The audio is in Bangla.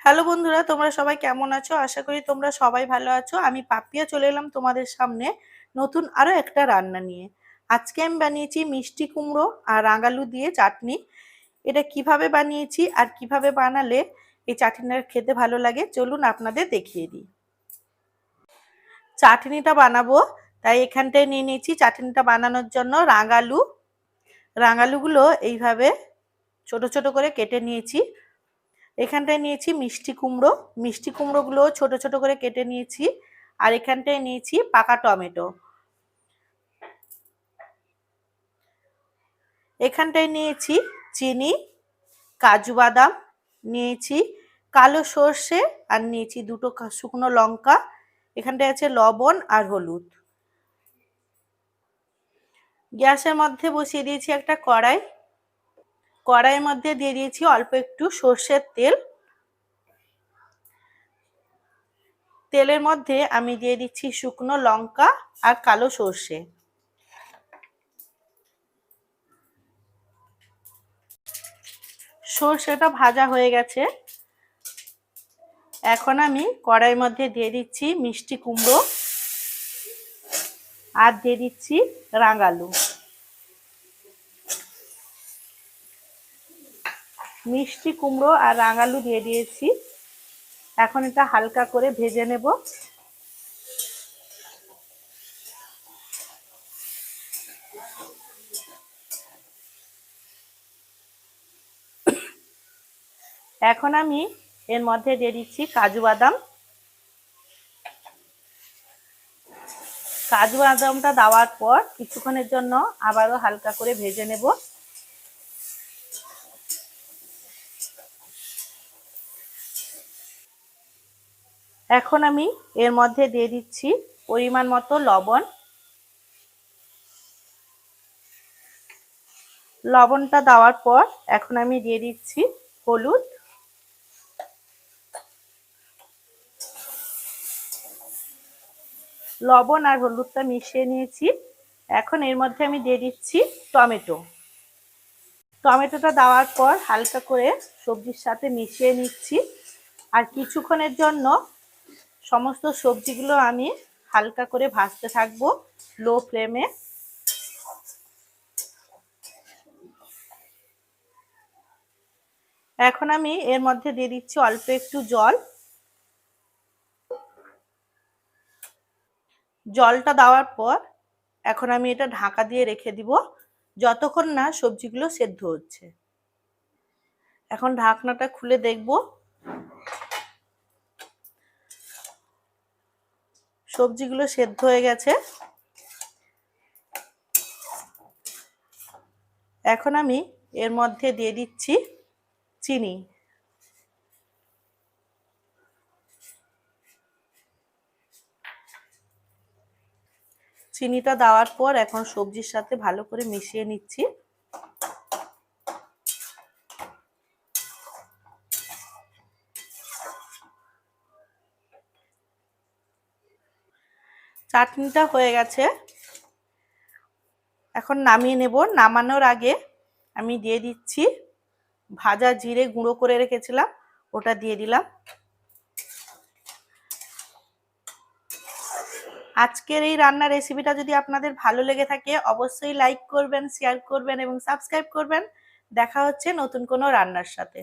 হ্যালো বন্ধুরা, তোমরা সবাই কেমন আছো? আশা করি তোমরা সবাই ভালো আছো। আমি পাপিয়া চলে এলাম তোমাদের সামনে নতুন আরো একটা রান্না নিয়ে। আজকে আমি বানিয়েছি মিষ্টি কুমড়ো আর রাঙালু দিয়ে চাটনি। এটা কিভাবে বানিয়েছি আর কিভাবে বানালে এই চাটনিটা খেতে ভালো লাগে, চলুন আপনাদের দেখিয়ে দিই। চাটনিটা বানাবো তাই এখানটায় নিয়ে নিয়েছি চাটনিটা বানানোর জন্য রাঙালুগুলো এইভাবে ছোট ছোট করে কেটে নিয়েছি। এখানটায় নিয়েছি মিষ্টি কুমড়োগুলো ছোট ছোট করে কেটে নিয়েছি। আর এখানটায় নিয়েছি পাকা টমেটো। এখানটায় নিয়েছি চিনি, কাজু বাদাম, নিয়েছি কালো সর্ষে, আর নিয়েছি দুটো শুকনো লঙ্কা। এখানটায় আছে লবণ আর হলুদ। গ্যাসের মধ্যে বসিয়ে দিয়েছি একটা কড়াই। কড়াইয়ের মধ্যে দিয়ে দিয়েছি অল্প একটু সর্ষের তেল। তেলের মধ্যে আমি দিয়ে দিচ্ছি শুকনো লঙ্কা আর কালো সর্ষে। সর্ষেটা ভাজা হয়ে গেছে। এখন আমি কড়াইয়ের মধ্যে দিয়ে দিচ্ছি মিষ্টি কুমড়ো আর দিয়ে দিচ্ছি রাঙালু। মিষ্টি কুমড়ো আর রাঙালু দিয়ে দিয়েছি। এখন এটা হালকা করে ভেজে নেব। এখন আমি এর মধ্যে দিয়ে দিচ্ছি কাজু বাদাম। কাজু বাদামটা দেওয়ার পর কিছুক্ষণের জন্য আবারও হালকা করে ভেজে নেব। এখন আমি এর মধ্যে দিয়ে দিচ্ছি পরিমাণ মতো লবণ। লবণটা দেওয়ার পর এখন আমি দিয়ে দিচ্ছি হলুদ। লবণ আর হলুদটা মিশিয়ে নিয়েছি। এখন এর মধ্যে আমি দিয়ে দিচ্ছি টমেটো। টমেটোটা দেওয়ার পর হালকা করে সবজির সাথে মিশিয়ে নিচ্ছি। আর কিছুক্ষণের জন্য সমস্ত সবজিগুলো আমি হালকা করে ভাজতে থাকবো লো ফ্লেমে। এখন আমি এর মধ্যে দিয়ে দিচ্ছি অল্প একটু জল। জলটা দেওয়ার পর এখন আমি এটা ঢাকা দিয়ে রেখে দিব যতক্ষণ না সবজিগুলো সেদ্ধ হচ্ছে। এখন ঢাকনাটা খুলে দেখব সবজিগুলো সেদ্ধ হয়ে গেছে। এখন আমি এর মধ্যে দিয়ে দিচ্ছি চিনি। চিনিটা দেওয়ার পর এখন সবজির সাথে ভালো করে মিশিয়ে নিচ্ছি। চাটনিটা হয়ে গেছে। এখন নামিয়ে নেব। নামানোর আগে আমি দিয়ে দিচ্ছি ভাজা জিরে গুঁড়ো করে রেখেছিলাম, ওটা দিয়ে দিলাম। আজকের এই রান্নার রেসিপিটা যদি আপনাদের ভালো লেগে থাকে অবশ্যই লাইক করবেন, শেয়ার করবেন এবং সাবস্ক্রাইব করবেন। দেখা হচ্ছে নতুন কোনো রান্নার সাথে।